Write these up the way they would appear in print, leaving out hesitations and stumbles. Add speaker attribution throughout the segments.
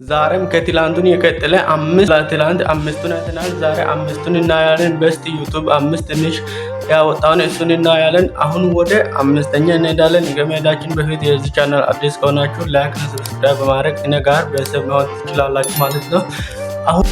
Speaker 1: ዛሬም ከትላንቱን የቀጠለ ትላንት አምስቱን አይተናል። ዛሬ አምስቱን እናያለን። በስት ዩቱብ አምስት ትንሽ ያወጣውን እሱን እናያለን። አሁን ወደ አምስተኛ እንሄዳለን። ከመሄዳችን በፊት የዚህ ቻናል አዲስ ከሆናችሁ ላይክ እና ሰብስክራይብ በማድረግ እኔ ጋር ቤተሰብ መሆን ትችላላችሁ ማለት ነው። አሁን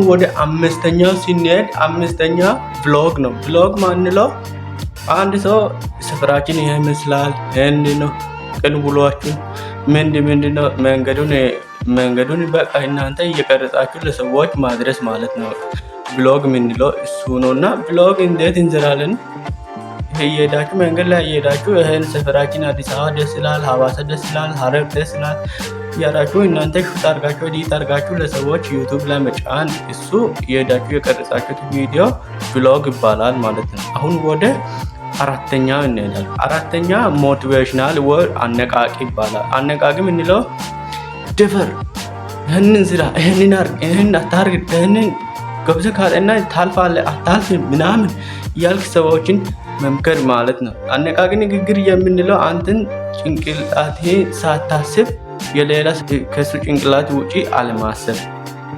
Speaker 1: ወደ አምስተኛው ሲንሄድ አምስተኛ ቭሎግ ነው። ቭሎግ ማንለው አንድ ሰው ስፍራችን ይሄ ይመስላል፣ እንዲ ነው ቀን ውሏችሁ ምንድነው መንገዱን በቃ እናንተ እየቀረጻችሁ ለሰዎች ማድረስ ማለት ነው። ቭሎግ ምንለው እሱ ነውና ቭሎግ እንዴት እንሰራለን? እየሄዳችሁ መንገድ ላይ እየሄዳችሁ ይሄን ሰፈራችን አዲስ አበባ ደስ ይላል፣ ሀዋሳ ደስ ይላል፣ ሀረር ደስ ይላል ያላችሁ እናንተ ሹት አድርጋችሁ ኤዲት አድርጋችሁ ለሰዎች ዩቲዩብ ላይ መጫን እሱ የሄዳችሁ የቀረጻችሁት ቪዲዮ ቭሎግ ይባላል ማለት ነው። አሁን ወደ አራተኛው እንሄዳለን። አራተኛ ሞቲቬሽናል ወይ አነቃቂ ይባላል። አነቃቂ የምንለው ድፈር፣ ይህንን ስራ፣ ይህንን አርግ፣ ይህንን አታርግ፣ ይህንን ገብዘ ካለና ታልፋለህ አታልፍም ምናምን ያልክ ሰዎችን መምከር ማለት ነው። አነቃቂ ንግግር የምንለው አንተን ጭንቅላቴ ሳታስብ የሌላ ከሱ ጭንቅላት ውጪ አለማሰብ።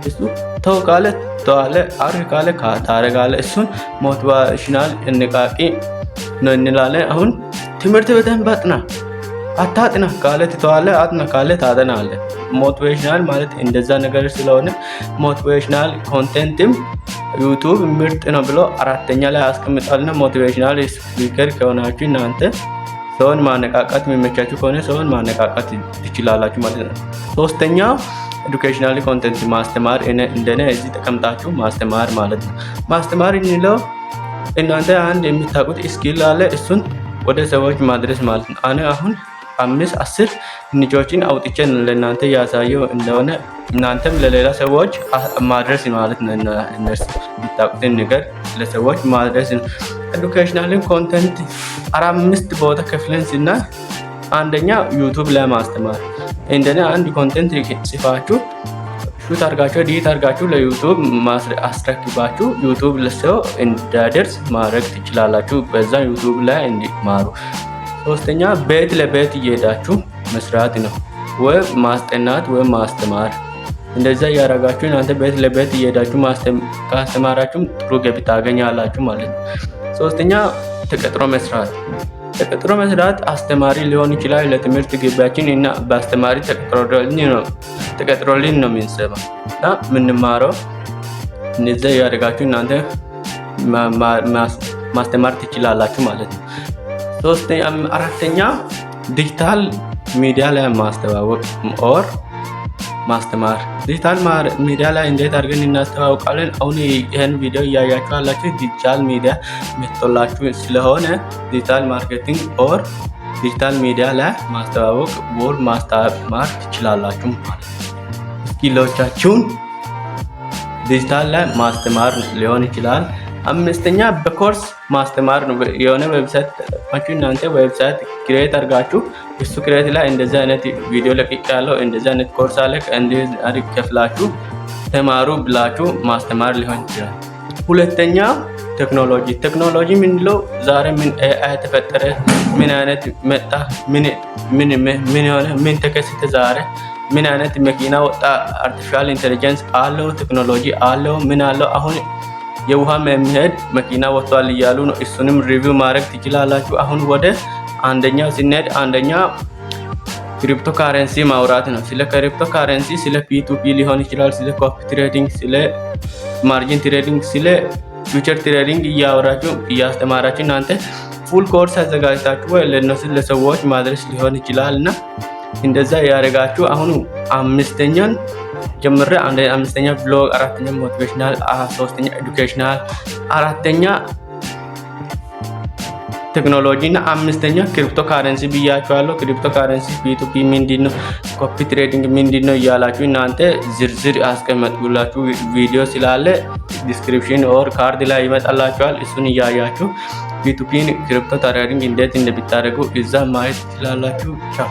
Speaker 1: እሱ ተው ካለ ተዋለ፣ አርግ ካለ ታረጋለ። እሱን ሞቲቬሽናል አነቃቂ ነው እንላለን። አሁን ትምህርት በደንብ አጥና፣ አታጥና ካለ ትተዋለ፣ አጥና ካለ ታጠናለ። ሞቲቬሽናል ማለት እንደዛ ነገር ስለሆነ ሞቲቬሽናል ኮንቴንትም ዩቲዩብ ምርጥ ነው ብሎ አራተኛ ላይ አስቀምጣልና ሞቲቬሽናል ስፒከር ከሆናችሁ እናንተ ሰውን ማነቃቃት የሚመቻችሁ ከሆነ ሰውን ማነቃቃት ትችላላችሁ ማለት ነው። ሶስተኛው ኤዱኬሽናል ኮንቴንት ማስተማር፣ እንደኔ እዚህ ተቀምጣችሁ ማስተማር ማለት ነው። ማስተማር እንለው እናንተ አንድ የምታውቁት ስኪል አለ፣ እሱን ወደ ሰዎች ማድረስ ማለት ነው። እኔ አሁን 5-10 ንጆችን አውጥቼ ለእናንተ ያሳየው እንደሆነ እናንተም ለሌላ ሰዎች ማድረስ ማለት ነው። እነሱ የሚታውቁትን ነገር ለሰዎች ማድረስ ነው። ኤዱኬሽናል ኮንቴንት 4-5 ቦታ ከፍለን ስናይ አንደኛ ዩቲዩብ ላይ ማስተማር፣ እንደኔ አንድ ኮንቴንት ጽፋችሁ ሹት አድርጋችሁ ኤዲት አድርጋችሁ ለዩቲዩብ አስረክባችሁ ዩቲዩብ ለሰው እንዲደርስ ማድረግ ትችላላችሁ። በዛ ዩቲዩብ ላይ እንዲማሩ። ሶስተኛ ቤት ለቤት እየሄዳችሁ መስራት ነው፣ ወይ ማስጠናት ወይ ማስተማር። እንደዛ እያደረጋችሁ እናንተ ቤት ለቤት እየሄዳችሁ ካስተማራችሁ ጥሩ ገቢ ታገኛላችሁ ማለት ነው። ሶስተኛ ተቀጥሮ መስራት። ተቀጥሮ መስራት አስተማሪ ሊሆን ይችላል። ለትምህርት ግቢያችን እና በአስተማሪ ተቀጥሮልን ነው የምንሰማው እና የምንማረው። እንደዛ እያደረጋችሁ እናንተ ማስተማር ትችላላችሁ ማለት ነው። አራተኛ ዲጂታል ሚዲያ ላይ ማስተዋወቅ ኦር ማስተማር። ዲጂታል ሚዲያ ላይ እንዴት አድርገን እናስተዋውቃለን? አሁን ይህን ቪዲዮ እያያችሁ ያላችሁ ዲጂታል ሚዲያ መጥቶላችሁ ስለሆነ ዲጂታል ማርኬቲንግ ኦር ዲጂታል ሚዲያ ላይ ማስተዋወቅ ኦር ማስተማር ትችላላችሁ ማለት ነው። ስኪሎቻችሁን ዲጂታል ላይ ማስተማር ሊሆን ይችላል። አምስተኛ በኮርስ ማስተማር ነው። የሆነ ዌብሳይት ተጠቅማችሁ እናንተ ዌብሳይት ክሬት አድርጋችሁ እሱ ክሬት ላይ እንደዚህ አይነት ቪዲዮ ለቅቅ ያለው እንደዚህ አይነት ኮርስ አለ እንደዚህ አድርግ ከፍላችሁ ተማሩ ብላችሁ ማስተማር ሊሆን ይችላል። ሁለተኛ ቴክኖሎጂ ምንለው ዛሬ ምን ኤአይ ተፈጠረ፣ ምን አይነት መጣ፣ ምን ሆነ፣ ምን ተከሰተ፣ ዛሬ ምን አይነት መኪና ወጣ፣ አርቲፊሻል ኢንተለጀንስ አለው፣ ቴክኖሎጂ አለው፣ ምን አለው። አሁን የውሃ የሚሄድ መኪና ወጥቷል እያሉ ነው። እሱንም ሪቪው ማድረግ ትችላላችሁ። አሁን ወደ አንደኛው ሲነድ አንደኛ ክሪፕቶ ካረንሲ ማውራት ነው። ስለ ክሪፕቶ ካረንሲ፣ ስለ ፒ2ፒ ሊሆን ይችላል፣ ስለ ኮፒ ትሬዲንግ፣ ስለ ማርጂን ትሬዲንግ፣ ስለ ፊውቸር ትሬዲንግ እያወራችሁ እያስተማራችሁ እናንተ ፉል ኮርስ አዘጋጅታችሁ ወይ ለነሱ ለሰዎች ማድረስ ሊሆን ይችላል እና እንደዛ ያደርጋችሁ። አሁን አምስተኛን ጀምረ አምስተኛ ብሎግ፣ አራተኛ ሞቲቬሽናል፣ ሶስተኛ ኤዱኬሽናል፣ አራተኛ ቴክኖሎጂ እና አምስተኛ ክሪፕቶ ካረንሲ ብያችኋለሁ። ክሪፕቶ ካረንሲ ፒ2ፒ ምንድነው፣ ኮፒ ትሬዲንግ ምንድነው እያላችሁ እናንተ ዝርዝር አስቀምጡላችሁ ቪዲዮ ስላለ ዲስክሪፕሽን ኦር ካርድ ላይ ይመጣላችኋል። እሱን እያያችሁ ፒ2ፒን ክሪፕቶ ትሬዲንግ እንዴት እንደምታደርጉ እዛ ማየት ትችላላችሁ። ቻው።